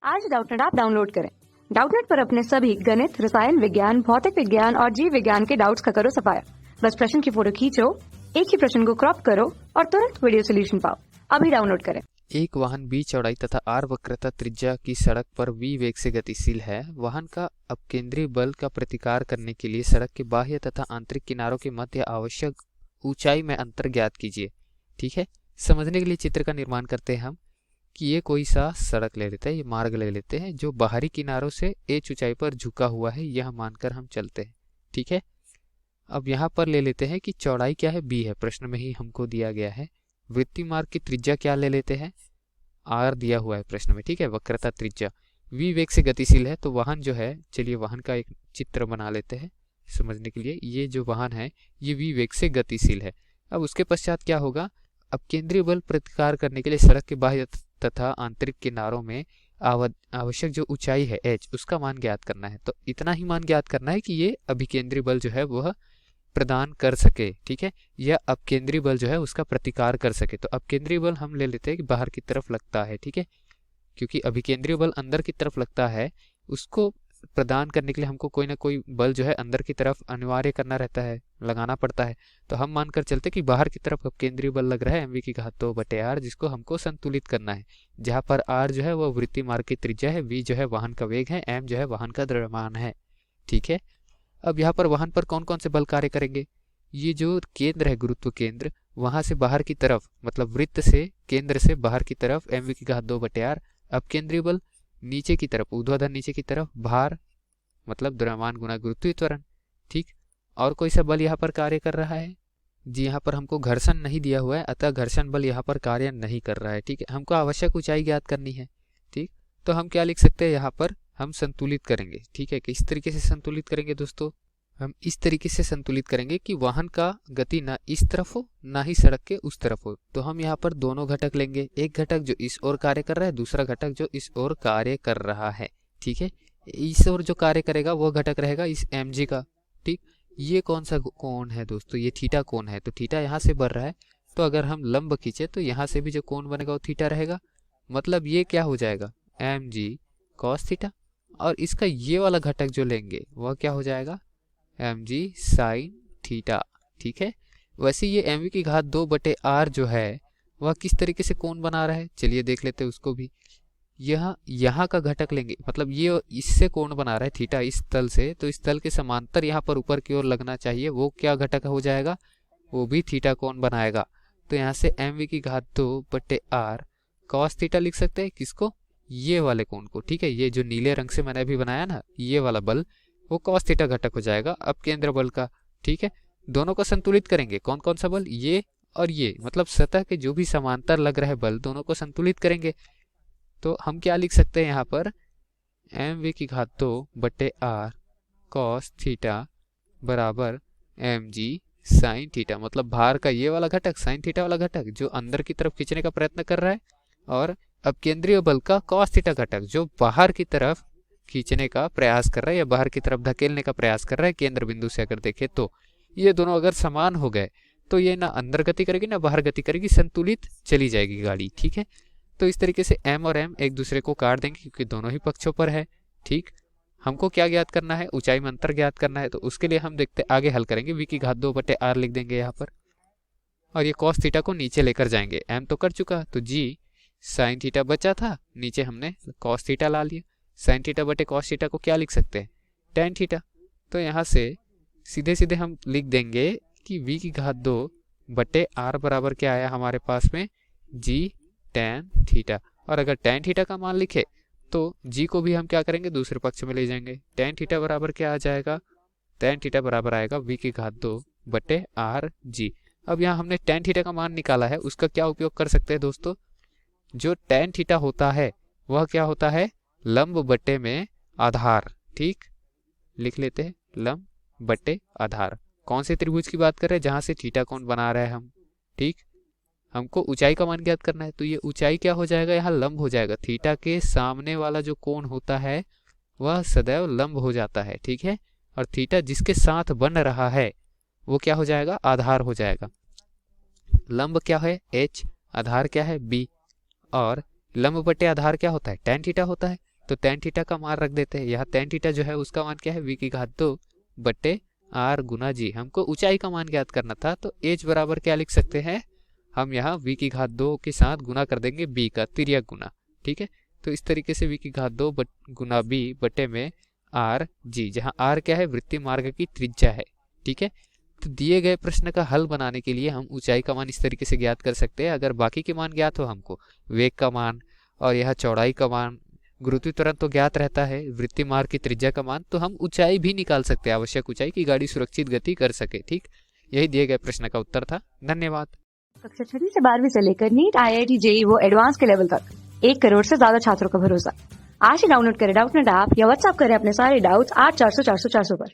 आज Doubtnut app download करें। Doubtnut पर अपने सभी गणित, रसायन विज्ञान, भौतिक विज्ञान और जीव विज्ञान के डाउट्स का करो सफाया। बस प्रश्न की फोटो खींचो, एक ही प्रश्न को क्रॉप करो और तुरंत वीडियो सोल्यूशन पाओ। अभी डाउनलोड करें। एक वाहन b चौड़ाई तथा r वक्रता त्रिज्या की सड़क पर v वेग से गतिशील है। वाहन का अपकेंद्री बल का प्रतिकार करने के लिए सड़क के बाह्य तथा आंतरिक किनारों के मध्य आवश्यक ऊंचाई में अंतर ज्ञात कीजिए। ठीक है, समझने के लिए चित्र का निर्माण करते हैं हम कि ये कोई सा सड़क ले लेते हैं, ये मार्ग ले लेते हैं जो बाहरी किनारों से h ऊंचाई पर झुका हुआ है, यह मानकर हम चलते हैं। ठीक है, अब यहाँ पर ले लेते हैं कि चौड़ाई क्या है, b है, प्रश्न में ही हमको दिया गया है। वृत्तीय मार्ग की त्रिज्या क्या ले लेते हैं, r दिया हुआ है प्रश्न में। ठीक है, वक्रता त्रिज्या v वेग से गतिशील है, तो वाहन जो है, चलिए वाहन का एक चित्र बना लेते हैं समझने के लिए। ये जो वाहन है ये v वेग से गतिशील है। अब उसके पश्चात क्या होगा, अब केंद्रीय बल प्रतिकार करने के लिए सड़क के बाह्य तथा आंतरिक किनारों में आवश्यक जो ऊंचाई है h, उसका मान ज्ञात करना है। तो इतना ही मान ज्ञात करना है कि ये अभिकेंद्री बल जो है वह प्रदान कर सके। ठीक है, या अपकेंद्री बल जो है उसका प्रतिकार कर सके। तो अपकेंद्री बल हम ले लेते हैं कि बाहर की तरफ लगता है। ठीक है, क्योंकि अभिकेंद्रीय बल अंदर की तरफ लगता है, उसको प्रदान करने के लिए हमको कोई ना कोई बल जो है अंदर की तरफ अनिवार्य करना रहता है, लगाना पड़ता है। तो हम मानकर चलते कि बाहर की तरफ अपकेंद्रीय बल लग रहा है mv की घात 2/r, जिसको हमको संतुलित करना है, जहाँ पर r जो है वह वृत्तीय मार्ग की त्रिज्या है, v जो है वाहन का वेग है, m जो है वाहन का द्रव्यमान है। ठीक है, अब यहाँ पर वाहन पर कौन कौन से बल कार्य करेंगे, ये जो केंद्र है गुरुत्व केंद्र, वहां से बाहर की तरफ, मतलब वृत्त से केंद्र से बाहर की तरफ mv की घात 2/r। अब केंद्रीय बल नीचे की तरफ, ऊर्ध्वाधर नीचे की तरफ, भार मतलब द्रव्यमान गुना गुरुत्वीय त्वरण। ठीक, और कोई सा बल यहाँ पर कार्य कर रहा है जी, यहाँ पर हमको घर्षण नहीं दिया हुआ है, अतः घर्षण बल यहाँ पर कार्य नहीं कर रहा है। ठीक है, हमको आवश्यक ऊंचाई ज्ञात करनी है। ठीक, तो हम क्या लिख सकते हैं, यहाँ पर हम संतुलित करेंगे। ठीक है, किस तरीके से संतुलित करेंगे दोस्तों, हम इस तरीके से संतुलित करेंगे कि वाहन का गति ना इस तरफ हो ना ही सड़क के उस तरफ हो। तो हम यहाँ पर दोनों घटक लेंगे, एक घटक जो इस ओर कार्य कर रहा है, दूसरा घटक जो इस ओर कार्य कर रहा है। ठीक है, इस ओर जो कार्य करेगा वो घटक रहेगा इस mg का। ठीक, ये कौन सा कोण है दोस्तों, ये थीटा कोण है। तो थीटा यहाँ से बढ़ रहा है, तो अगर हम लंब खींचे तो यहाँ से भी जो कोण बनेगा वो थीटा रहेगा। मतलब ये क्या हो जाएगा, mg cos थीटा, और इसका ये वाला घटक जो लेंगे वह क्या हो जाएगा, mg sin थीटा। ठीक है, वैसे ये mv की घात 2/r जो है वह किस तरीके से कोण बना रहा है, चलिए देख लेते हैं उसको भी। यहाँ का घटक लेंगे, मतलब ये इससे कोण बना रहा है थीटा इस तल से, तो इस तल के समांतर यहाँ पर ऊपर की ओर लगना चाहिए, वो क्या घटक हो जाएगा, वो भी थीटा कोण बनाएगा। तो यहाँ से mv की घात 2/r cos थीटा लिख सकते हैं, किसको, ये वाले कोण को। ठीक है, ये जो नीले रंग से मैंने अभी बनाया ना, ये वाला बल वो cos थीटा घटक हो जाएगा अब केंद्र बल का। ठीक है, दोनों को संतुलित करेंगे, कौन कौन सा बल, ये और ये, मतलब सतह के जो भी समांतर लग रहे बल दोनों को संतुलित करेंगे। तो हम क्या लिख सकते हैं यहाँ पर, mv की घात 2/r cos थीटा बराबर mg sin थीटा, मतलब भार का ये वाला घटक, sin थीटा वाला घटक जो अंदर की तरफ खींचने का प्रयत्न कर रहा है, और अब केंद्रीय बल का cos थीटा घटक जो बाहर की तरफ खींचने का प्रयास कर रहा है या बाहर की तरफ धकेलने का प्रयास कर रहा है केंद्र बिंदु से। अगर देखें तो ये दोनों अगर समान हो गए तो ये ना अंदर गति करेगी ना बाहर गति करेगी, संतुलित चली जाएगी गाड़ी। ठीक है, तो इस तरीके से m और m एक दूसरे को काट देंगे क्योंकि दोनों ही पक्षों पर है। ठीक, हमको क्या ज्ञात करना है, ऊंचाई में अंतर ज्ञात करना है। तो उसके लिए हम देखते आगे हल करेंगे, v की घात 2/r लिख देंगे यहाँ पर, और ये cos थीटा को नीचे लेकर जाएंगे। m तो कर चुका, तो g sin थीटा बचा था, नीचे हमने cos थीटा ला लिया। sin थीटा बटे cos थीटा को क्या लिख सकते हैं, tan थीटा। तो यहाँ से सीधे सीधे हम लिख देंगे कि v की घात 2/r बराबर क्या आया हमारे पास में, g tan थीटा। और अगर tan थीटा का मान लिखे तो g को भी हम क्या करेंगे, दूसरे पक्ष में ले जाएंगे। tan थीटा बराबर क्या आ जाएगा, tan थीटा बराबर आएगा v की घात 2/r g। अब यहाँ हमने tan थीटा का मान निकाला है, उसका क्या उपयोग कर सकते हैं दोस्तों, जो tan थीटा होता है वह क्या होता है, लंब बटे में आधार। ठीक, लिख लेते हैं लंब बटे आधार। कौन से त्रिभुज की बात कर रहे हैं, जहां से थीटा कोण बना रहे हैं हम। ठीक, हमको ऊंचाई का मान ज्ञात करना है, तो ये ऊंचाई क्या हो जाएगा, यहाँ लंब हो जाएगा। थीटा के सामने वाला जो कोण होता है वह सदैव लंब हो जाता है। ठीक है, और थीटा जिसके साथ बन रहा है वो क्या हो जाएगा, आधार हो जाएगा। लंब क्या है h, आधार क्या है b, और लंब बटे आधार क्या होता है, tan थीटा होता है। तो tan थीटा का मान रख देते हैं। यहाँ tan थीटा जो है उसका मान क्या है, v की घात 2 बट्टे r गुना g। हमको ऊंचाई का मान ज्ञात करना था, तो h बराबर क्या लिख सकते हैं हम, यहाँ v की घात 2 के साथ गुना कर देंगे b का तिर्यक गुना। ठीक है, तो इस तरीके से v की घात 2 गुना b बटे में r g, जहाँ r क्या है, वृत्तीय मार्ग की त्रिज्या है। ठीक है, तो दिए गए प्रश्न का हल बनाने के लिए हम ऊंचाई का मान इस तरीके से ज्ञात कर सकते हैं। अगर बाकी के मान ज्ञात हो हमको, वेग का मान और यह चौड़ाई का मान, गुरुत्वीय त्वरण तो ज्ञात रहता है, वृत्तीय मार्ग की त्रिज्या का मान, तो हम ऊंचाई भी निकाल सकते हैं, आवश्यक ऊंचाई की गाड़ी सुरक्षित गति कर सके। ठीक, यही दिए गए प्रश्न का उत्तर था। धन्यवाद। कक्षा 6 से 12वीं से लेकर नीट, IIT, JEE वो एडवांस के लेवल तक 1 करोड़ से ज्यादा छात्रों का भरोसा। आज ही डाउनलोड करें डाउटनेट ऐप या व्हाट्सएप करें अपने सारे डाउट्स 8400 400 400 पर।